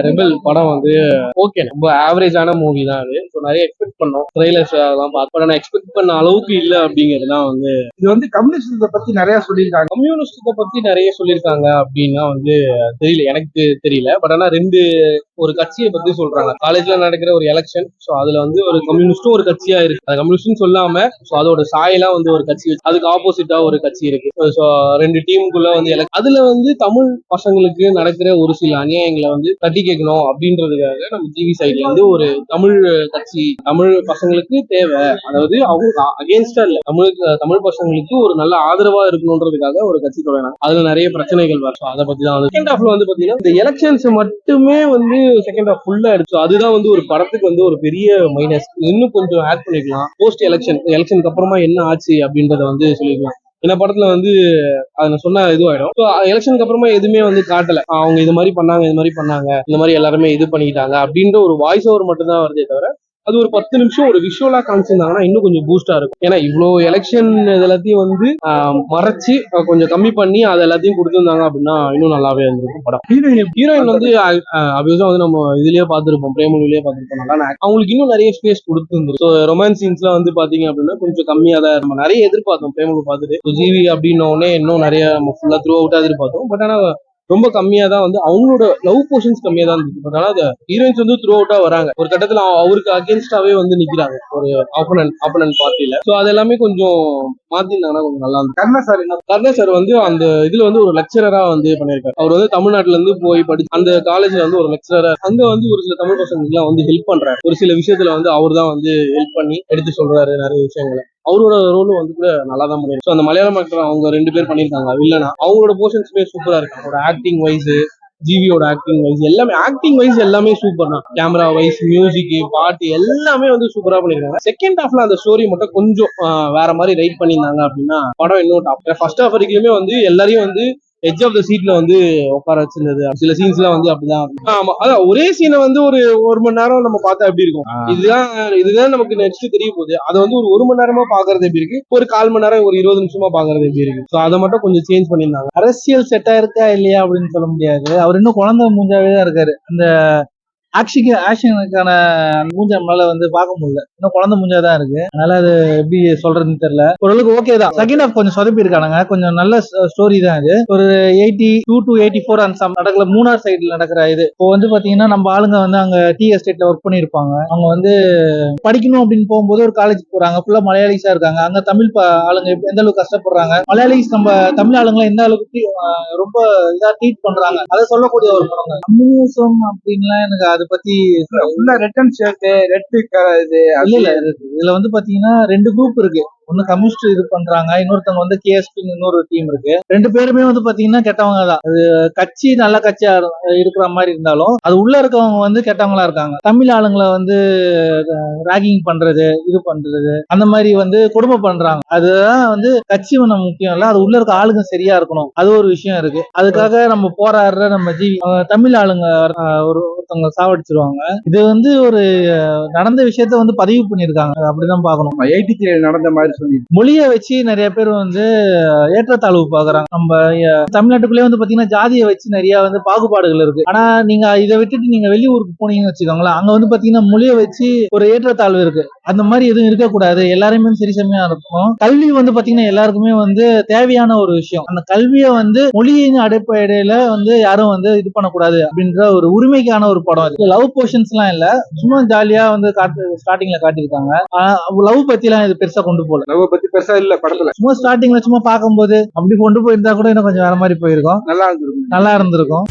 Rebel படம் வந்து okay, ரொம்ப ஆவரேஜான மூவி தான் அது. ஸோ நிறைய எக்ஸ்பெக்ட் பண்ணோம், ட்ரெய்லர்ஸ் அதெல்லாம் பார்த்து. நான் எக்ஸ்பெக்ட் பண்ண அளவுக்கு இல்லை அப்படிங்கிறது தான் வந்து. இது வந்து கம்யூனிஸ்டத்தை பத்தி நிறைய சொல்லியிருக்காங்க. கம்யூனிஸ்டத்தை பத்தி நிறைய சொல்லியிருக்காங்க அப்படின்னா வந்து தெரியல, எனக்கு தெரியல. பட் ஆனா ஒரு கட்சியை பத்தி சொல்றாங்க. காலேஜ்ல நடக்கிற ஒரு எலெக்ஷன், ஸோ அதுல வந்து ஒரு கம்யூனிஸ்டும் ஒரு கட்சியா இருக்கு. அது கம்யூனிஸ்ட்னு சொல்லாம ஸோ அதோட சாயெல்லாம் வந்து ஒரு கட்சி, அதுக்கு ஆப்போசிட்டா ஒரு கட்சி இருக்கு. ஸோ ரெண்டு டீமுக்குள்ள வந்து அதுல வந்து தமிழ் பசங்களுக்கு நடக்கிற ஒரு சில அநியாயங்களை வந்து தட்டி கேட்கணும் அப்படின்றதுக்காக நம்ம டிவி சைட்ல வந்து ஒரு தமிழ் கட்சி, தமிழ் பசங்களுக்கு தேவை, அதாவது அவங்க அகேன்ஸ்டா இல்ல, தமிழ் பசங்களுக்கு ஒரு நல்ல ஆதரவா இருக்கணும்ன்றதுக்காக ஒரு கட்சி தொடங்கினாங்க. அதுல நிறைய பிரச்சனைகள் வரும். அதை பத்தி தான் வந்து செகண்ட் ஹாஃப்ல வந்து பாத்தீங்கன்னா இந்த எலெக்ஷன்ஸ் மட்டுமே வந்து செகண்ட் ஹாஃப் ஃபுல்லா எடுத்து, அதுதான் வந்து ஒரு படத்துக்கு வந்து ஒரு பெரிய மைனஸ். இன்னும் கொஞ்சம் ஆட் பண்ணிக்கலாம். போஸ்ட் எலெக்ஷனுக்கு அப்புறமா என்ன ஆச்சு அப்படின்றத வந்து சொல்லிக்கலாம். இந்த படத்துல வந்து அதை சொன்ன இதுவாயிடும். ஸோ எலெக்ஷனுக்கு அப்புறமா எதுவுமே வந்து காட்டல, அவங்க இது மாதிரி பண்ணாங்க, இந்த மாதிரி எல்லாருமே இது பண்ணிக்கிட்டாங்க அப்படின்ற ஒரு வாய்ஸ் ஓவர் மட்டும் தான் வருதே தவிர, அது ஒரு 10 நிமிஷம் ஒரு விஷுவலா காமிச்சிருந்தாங்கன்னா இன்னும் கொஞ்சம் பூஸ்டா இருக்கும். ஏன்னா இவ்வளோ எலெக்ஷன் இது எல்லாத்தையும் வந்து மறைச்சு கொஞ்சம் கம்மி பண்ணி அது எல்லாத்தையும் கொடுத்துருந்தாங்க அப்படின்னா இன்னும் நல்லாவே இருந்திருக்கும் படம். ஹீரோயின் வந்து அபியூஸா வந்து நம்ம இதுலயே பார்த்துருப்போம், பிரேமலுலயே பார்த்துருப்போம். நல்லா அவங்களுக்கு இன்னும் நிறைய ஸ்பேஸ் கொடுத்துருந்துரும். ஸோ ரொமான்ஸ் சீன்ஸ்லாம் வந்து பாத்தீங்க அப்படின்னா கொஞ்சம் கம்மியா தான் நம்ம நிறைய எதிர்பார்த்தோம். பிரேமலு பார்த்துட்டு ஜிவி அப்படின்னோடனே இன்னும் நிறைய நம்ம ஃபுல்லா த்ரூ அவுட்டா எதிர்பார்த்தோம். பட் ஆனா ரொம்ப கம்மியா தான் வந்து அவங்களோட லவ் போர்ஷன்ஸ் கம்மியா தான் இருந்துச்சு. பட் ஆனால் ஹீரோயின்ஸ் வந்து த்ரூ அவுட்டா வராங்க. ஒரு கட்டத்துல அவருக்கு அகேன்ஸ்டாவே வந்து நிக்கிறாங்க ஒரு ஆப்போனன்ட் பார்ட்டியில. ஸோ அது எல்லாமே கொஞ்சம் மாத்திருந்தாங்கன்னா கொஞ்சம் நல்லா இருந்துச்சு. கர்ணா சார் வந்து அந்த இதுல வந்து ஒரு லெக்சரரா வந்து பண்ணியிருக்காரு. அவர் வந்து தமிழ்நாட்டுல இருந்து போய் படிச்சு அந்த காலேஜ்ல வந்து ஒரு லெக்சரரா அங்க வந்து ஒரு சில தமிழ் பசங்களுக்கு எல்லாம் வந்து ஹெல்ப் பண்றாரு. ஒரு சில விஷயத்துல வந்து அவர் தான் வந்து ஹெல்ப் பண்ணி எடுத்து சொல்றாரு நிறைய விஷயங்களை. அவரோட ரோலும் வந்து கூட நல்லா தான் பண்ணிருக்கு. அந்த மலையாளம் ஆக்டர் அவங்க 2 பேர் பண்ணியிருக்காங்க வில்லனா. அவங்களோட போர்ஷன்ஸ்மே சூப்பரா இருக்கு. அவரோட ஆக்டிங் வைஸ், ஜிவியோட ஆக்டிங் வைஸ் எல்லாமே, ஆக்டிங் வைஸ் எல்லாமே சூப்பர் தான். கேமரா வைஸ், மியூசிக், பாட்டு எல்லாமே வந்து சூப்பரா பண்ணிருக்காங்க. செகண்ட் ஹாஃப்ல அந்த ஸ்டோரி மட்டும் கொஞ்சம் வேற மாதிரி ரைட் பண்ணியிருந்தாங்க அப்படின்னா படம் இன்னும் டாப். ஃபர்ஸ்ட் ஹாஃப் வரைக்குமே வந்து எல்லாரையும் வந்து எட்ஜ் ஆஃப் த சீட்ல வந்து உட்கார வச்சிருந்தது. சில சீன்ஸ் எல்லாம் வந்து அப்படிதான். ஆமா, அதான் ஒரே சீனை வந்து ஒரு மணி நேரம் நம்ம பார்த்தா எப்படி இருக்கும், இதுதான் நமக்கு நெக்ஸ்ட் தெரிய போகுது. அதை வந்து ஒரு மணி நேரமா பாக்குறது எப்படி இருக்கு, ஒரு 1/4 மணி நேரம், ஒரு 20 நிமிஷமா பாக்குறது எப்படி இருக்கு. ஸோ அதை மட்டும் கொஞ்சம் சேஞ்ச் பண்ணியிருந்தாங்க. அரசியல் செட்டா இருக்கா இல்லையா அப்படின்னு சொல்ல முடியாது. அவர் இன்னும் குழந்தை மூஞ்சாவே தான் இருக்காரு. அந்த ஆக்ஷனுக்கான மூஞ்ச நம்மளால வந்து பார்க்க முடியல, இன்னும் குழந்தை மூஞ்சாதான் இருக்கு. அதனால அது எப்படி சொல்றதுன்னு தெரியல. ஓரளவுக்கு ஓகே தான். செகண்ட் ஹாஃப் கொஞ்சம் சொதப்பி இருக்கானுங்க. கொஞ்சம் நல்ல ஸ்டோரி தான் இது. ஒரு 82 to 84 அந்த நடக்கல, மூணார் சைடுல நடக்கிற இது. இப்போ வந்து பாத்தீங்கன்னா நம்ம ஆளுங்க வந்து அங்க டீ எஸ்டேட்ல ஒர்க் பண்ணிருப்பாங்க. அவங்க வந்து படிக்கணும் அப்படின்னு போகும்போது ஒரு காலேஜ் போறாங்க, ஃபுல்லா மலையாளிஸா இருக்காங்க. அங்க தமிழ் ஆளுங்க எந்த அளவுக்கு கஷ்டப்படுறாங்க, மலையாளிஸ் நம்ம தமிழ் ஆளுங்களை எந்த அளவுக்கு ரொம்ப இதா ட்ரீட் பண்றாங்க, அதை சொல்லக்கூடிய ஒரு படம் தான். கம்யூனிசம் அப்படின்லாம் எனக்கு அதை பத்தி ரெட் அண்ட் ஷர்ட், ரெட் இது இல்ல. இதுல வந்து பாத்தீங்கன்னா 2 குரூப் இருக்கு. ஒண்ணு கம்யூனிஸ்ட் இது பண்றாங்க, இன்னொருத்தவங்க வந்து கேஎஸ்பி இன்னொரு டீம் இருக்கு. 2 பேருமே வந்து பாத்தீங்கன்னா கெட்டவங்க தான். அது கட்சி நல்ல கட்சியா இருக்கிற மாதிரி இருந்தாலும் அது உள்ள இருக்கவங்க வந்து கெட்டவங்களா இருக்காங்க. தமிழ் ஆளுங்களை வந்து ராகிங் பண்றது, இது பண்றது, அந்த மாதிரி வந்து கொடுமை பண்றாங்க. அதுதான் வந்து கட்சி ஒண்ணு முக்கியம் இல்ல, அது உள்ள இருக்க ஆளுங்க சரியா இருக்கணும், அது ஒரு விஷயம் இருக்கு. அதுக்காக நம்ம போராடுற நம்ம ஜிவி தமிழ் ஆளுங்க ஒருத்தவங்க சாவடிச்சிருவாங்க. இது வந்து ஒரு நடந்த விஷயத்த வந்து பதிவு பண்ணிருக்காங்க, அப்படிதான் பாக்கணும். 83 நடந்த மாதிரி சொல்லி மொழியை வச்சு நிறைய பேர் வந்து ஏற்றத்தாழ்வு பாக்குறாங்க. நம்ம தமிழ்நாட்டுக்குள்ளே வந்து பாத்தீங்கன்னா ஜாதியை வச்சு நிறைய வந்து பாகுபாடுகள் இருக்கு. ஆனா நீங்க இதை விட்டுட்டு நீங்க வெளியூருக்கு போனீங்கன்னு வச்சுக்கோங்களேன், அங்க வந்து பாத்தீங்கன்னா மொழியை வச்சு ஒரு ஏற்றத்தாழ்வு இருக்கு. அந்த மாதிரி எதுவும் இருக்கக்கூடாது, எல்லாருமே சரிசமையா இருக்கணும். கல்வி வந்து பாத்தீங்கன்னா எல்லாருக்குமே வந்து தேவையான ஒரு விஷயம். அந்த கல்வியை வந்து மொழியின் அடிப்படையில வந்து யாரும் வந்து இது பண்ணக்கூடாது அப்படின்ற ஒரு உரிமைக்கான ஒரு படம். லவ் போர்ஷன்ஸ் எல்லாம் இல்ல, சும்மா ஜாலியா வந்து ஸ்டார்டிங்ல காட்டியிருக்காங்க. லவ் பத்தி எல்லாம் இது பெருசா கொண்டு போல, லவ் பத்தி பெருசா இல்ல படத்துல. சும்மா ஸ்டார்டிங்ல சும்மா பார்க்கும்போது அப்படி கொண்டு போயிருந்தா கூட இன்னும் கொஞ்சம் வேற மாதிரி போயிருக்கும், நல்லா இருந்திருக்கும்.